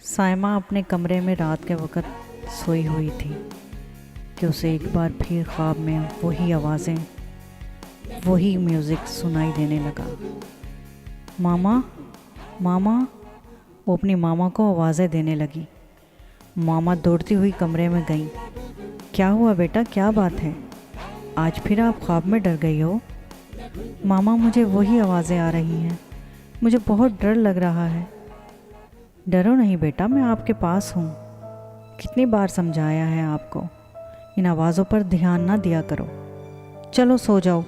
سائمہ اپنے کمرے میں رات کے وقت سوئی ہوئی تھی کہ اسے ایک بار پھر خواب میں وہی آوازیں، وہی میوزک سنائی دینے لگا۔ ماما، ماما، وہ اپنی ماما کو آوازیں دینے لگی۔ ماما دوڑتی ہوئی کمرے میں گئیں۔ کیا ہوا بیٹا، کیا بات ہے؟ آج پھر آپ خواب میں ڈر گئی ہو؟ ماما، مجھے وہی آوازیں آ رہی ہیں، مجھے بہت ڈر لگ رہا ہے۔ ڈرو نہیں بیٹا، میں آپ کے پاس ہوں۔ کتنی بار سمجھایا ہے آپ کو، ان آوازوں پر دھیان نہ دیا کرو۔ چلو سو جاؤ،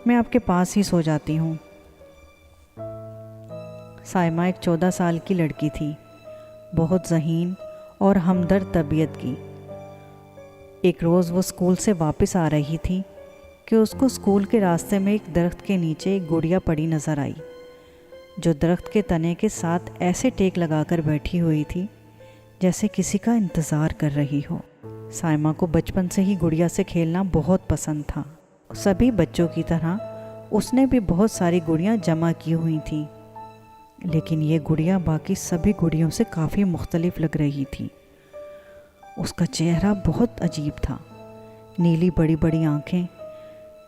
میں آپ کے پاس ہی سو جاتی ہوں۔ سائمہ ایک 14 سال کی لڑکی تھی، بہت ذہین اور ہمدرد طبیعت کی۔ ایک روز وہ اسکول سے واپس آ رہی تھی کہ اس کو اسکول کے راستے میں ایک درخت کے نیچے ایک گڑیا پڑی نظر آئی، جو درخت کے تنے کے ساتھ ایسے ٹیک لگا کر بیٹھی ہوئی تھی جیسے کسی کا انتظار کر رہی ہو۔ سائمہ کو بچپن سے ہی گڑیا سے کھیلنا بہت پسند تھا۔ سبھی بچوں کی طرح اس نے بھی بہت ساری گڑیاں جمع کی ہوئی تھیں، لیکن یہ گڑیا باقی سبھی گڑیوں سے کافی مختلف لگ رہی تھی۔ اس کا چہرہ بہت عجیب تھا، نیلی بڑی بڑی آنکھیں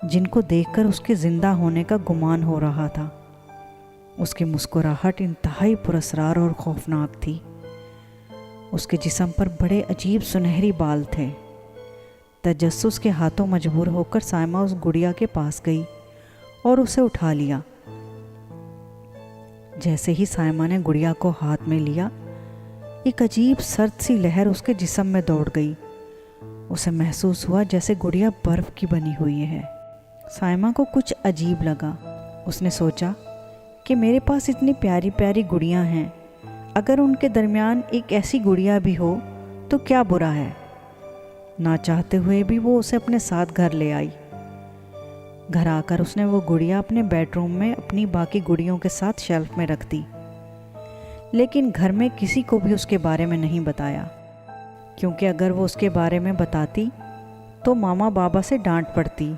جن کو دیکھ کر اس کے زندہ ہونے کا گمان ہو رہا تھا۔ اس کی مسکراہٹ انتہائی پراسرار اور خوفناک تھی۔ اس کے جسم پر بڑے عجیب سنہری بال تھے۔ تجسس کے ہاتھوں مجبور ہو کر سائمہ اس گڑیا کے پاس گئی اور اسے اٹھا لیا۔ جیسے ہی سائمہ نے گڑیا کو ہاتھ میں لیا، ایک عجیب سرد سی لہر اس کے جسم میں دوڑ گئی۔ اسے محسوس ہوا جیسے گڑیا برف کی بنی ہوئی ہے۔ سائمہ کو کچھ عجیب لگا۔ اس نے سوچا کہ میرے پاس اتنی پیاری پیاری گڑیاں ہیں، اگر ان کے درمیان ایک ایسی گڑیا بھی ہو تو کیا برا ہے۔ نہ چاہتے ہوئے بھی وہ اسے اپنے ساتھ گھر لے آئی۔ گھر آ کر اس نے وہ گڑیا اپنے بیڈ روم میں اپنی باقی گڑیوں کے ساتھ شیلف میں رکھ دی، لیکن گھر میں کسی کو بھی اس کے بارے میں نہیں بتایا، کیونکہ اگر وہ اس کے بارے میں بتاتی تو ماما بابا سے ڈانٹ پڑتی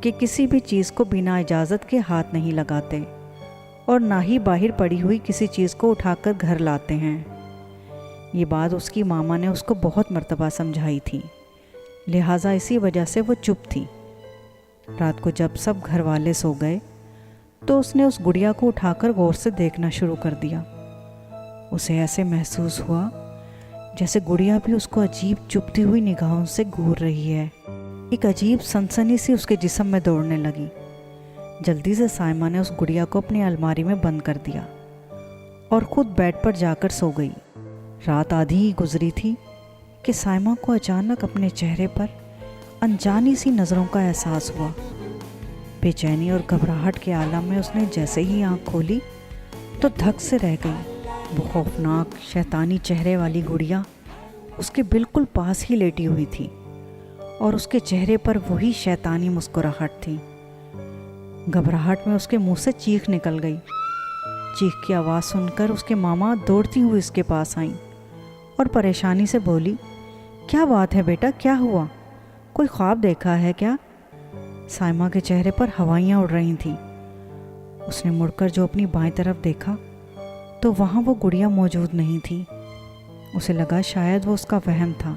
کہ کسی بھی چیز کو بنا اجازت کے ہاتھ نہیں لگاتے اور نہ ہی باہر پڑی ہوئی کسی چیز کو اٹھا کر گھر لاتے ہیں۔ یہ بات اس کی ماما نے اس کو بہت مرتبہ سمجھائی تھی، لہٰذا اسی وجہ سے وہ چپ تھی۔ رات کو جب سب گھر والے سو گئے تو اس نے اس گڑیا کو اٹھا کر غور سے دیکھنا شروع کر دیا۔ اسے ایسے محسوس ہوا جیسے گڑیا بھی اس کو عجیب چبھتی ہوئی نگاہوں سے گھور رہی ہے۔ ایک عجیب سنسنی سی اس کے جسم میں دوڑنے لگی۔ جلدی سے سائمہ نے اس گڑیا کو اپنی الماری میں بند کر دیا اور خود بیڈ پر جا کر سو گئی۔ رات آدھی ہی گزری تھی کہ سائمہ کو اچانک اپنے چہرے پر انجانی سی نظروں کا احساس ہوا۔ بے چینی اور گھبراہٹ کے عالم میں اس نے جیسے ہی آنکھ کھولی تو دھک سے رہ گئی۔ وہ خوفناک شیطانی چہرے والی گڑیا اس کے بالکل پاس ہی لیٹی ہوئی تھی اور اس کے چہرے پر وہی شیطانی مسکراہٹ تھی۔ گھبراہٹ میں اس کے منہ سے چیخ نکل گئی۔ چیخ کی آواز سن کر اس کے ماما دوڑتی ہوئی اس کے پاس آئیں اور پریشانی سے بولی، کیا بات ہے بیٹا، کیا ہوا؟ کوئی خواب دیکھا ہے کیا؟ سائمہ کے چہرے پر ہوائیاں اڑ رہی تھیں۔ اس نے مڑ کر جو اپنی بائیں طرف دیکھا تو وہاں وہ گڑیا موجود نہیں تھی۔ اسے لگا شاید وہ اس کا وہم تھا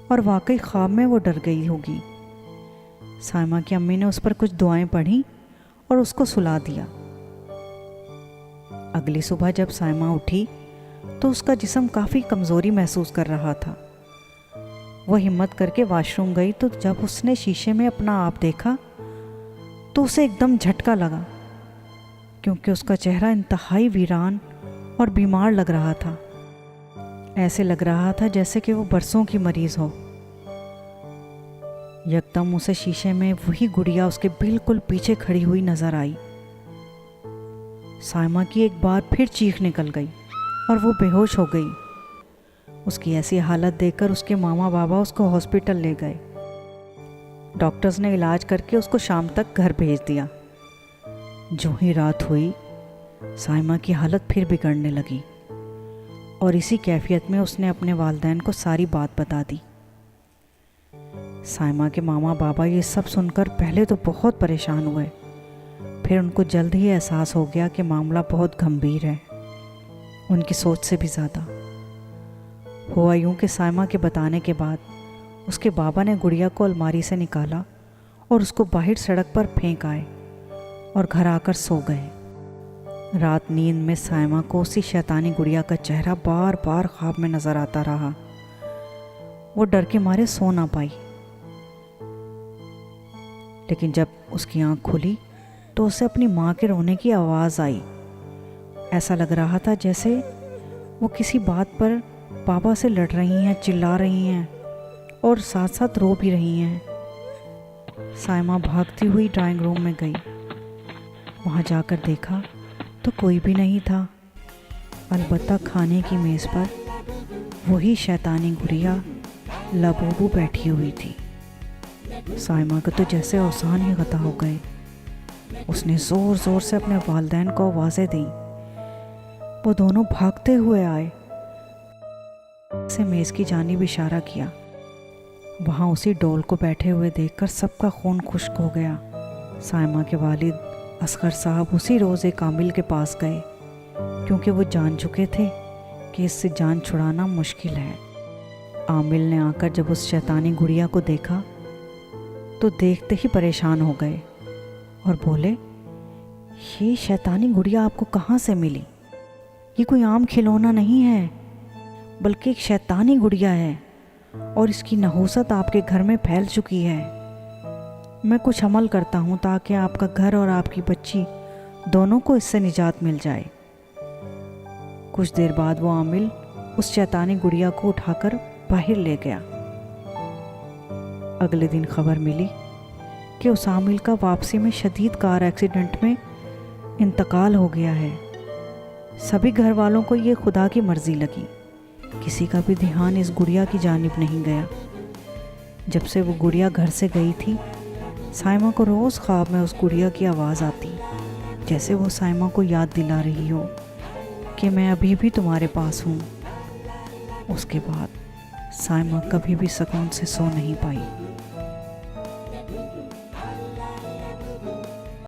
اور واقعی خواب میں وہ ڈر گئی ہوگی۔ سائمہ کی امی نے اس پر کچھ دعائیں پڑھیں اور اس کو سلا دیا۔ اگلی صبح جب سائمہ اٹھی تو اس کا جسم کافی کمزوری محسوس کر رہا تھا۔ وہ ہمت کر کے واش روم گئی تو جب اس نے شیشے میں اپنا آپ دیکھا تو اسے ایک دم جھٹکا لگا، کیونکہ اس کا چہرہ انتہائی ویران اور بیمار لگ رہا تھا۔ ایسے لگ رہا تھا جیسے کہ وہ برسوں کی مریض ہو۔ یکدم اسے شیشے میں وہی گڑیا اس کے بالکل پیچھے کھڑی ہوئی نظر آئی۔ سائمہ کی ایک بار پھر چیخ نکل گئی اور وہ بے ہوش ہو گئی۔ اس کی ایسی حالت دیکھ کر اس کے ماما بابا اس کو ہاسپٹل لے گئے۔ ڈاکٹرز نے علاج کر کے اس کو شام تک گھر بھیج دیا۔ جو ہی رات ہوئی، سائمہ کی حالت پھر بگڑنے لگی اور اسی کیفیت میں اس نے اپنے والدین کو ساری بات بتا دی۔ سائمہ کے ماما بابا یہ سب سن کر پہلے تو بہت پریشان ہوئے، پھر ان کو جلد ہی احساس ہو گیا کہ معاملہ بہت گمبھیر ہے ان کی سوچ سے بھی زیادہ۔ ہوا یوں کہ سائمہ کے بتانے کے بعد اس کے بابا نے گڑیا کو الماری سے نکالا اور اس کو باہر سڑک پر پھینک آئے اور گھر آ کر سو گئے۔ رات نیند میں سائمہ کو اسی شیطانی گڑیا کا چہرہ بار بار خواب میں نظر آتا رہا۔ وہ ڈر کے مارے سو نہ پائی، لیکن جب اس کی آنکھ کھلی تو اسے اپنی ماں کے رونے کی آواز آئی۔ ایسا لگ رہا تھا جیسے وہ کسی بات پر بابا سے لڑ رہی ہیں، چلا رہی ہیں اور ساتھ ساتھ رو بھی رہی ہیں۔ سائمہ بھاگتی ہوئی ڈرائنگ روم میں گئی۔ وہاں جا کر دیکھا تو کوئی بھی نہیں تھا، البتہ کھانے کی میز پر وہی شیطانی گڑیا لبوبو بیٹھی ہوئی تھی۔ سائمہ کا تو جیسے اوزان ہی غطا ہو گئے۔ اس نے زور زور سے اپنے والدین کو آوازیں دیں۔ وہ دونوں بھاگتے ہوئے آئے، سے میز کی جانب اشارہ کیا۔ وہاں اسی ڈول کو بیٹھے ہوئے دیکھ کر سب کا خون خشک ہو گیا۔ سائمہ کے والد اصغر صاحب اسی روز ایک عامل کے پاس گئے، کیونکہ وہ جان چکے تھے کہ اس سے جان چھڑانا مشکل ہے۔ عامل نے آ کر جب اس شیطانی گڑیا کو دیکھا تو دیکھتے ہی پریشان ہو گئے اور بولے، یہ شیطانی گڑیا آپ کو کہاں سے ملی؟ یہ کوئی عام کھلونا نہیں ہے، بلکہ ایک شیطانی گڑیا ہے، اور اس کی نحوست آپ کے گھر میں پھیل چکی ہے۔ میں کچھ عمل کرتا ہوں تاکہ آپ کا گھر اور آپ کی بچی دونوں کو اس سے نجات مل جائے۔ کچھ دیر بعد وہ عامل اس شیطانی گڑیا کو اٹھا کر باہر لے گیا۔ اگلے دن خبر ملی کہ اس عامل کا واپسی میں شدید کار ایکسیڈنٹ میں انتقال ہو گیا ہے۔ سبھی گھر والوں کو یہ خدا کی مرضی لگی، کسی کا بھی دھیان اس گڑیا کی جانب نہیں گیا۔ جب سے وہ گڑیا گھر سے گئی تھی، سائمہ کو روز خواب میں اس گڑیا کی آواز آتی، جیسے وہ سائمہ کو یاد دلا رہی ہو کہ میں ابھی بھی تمہارے پاس ہوں۔ اس کے بعد سائمہ کبھی بھی سکون سے سو نہیں پائی۔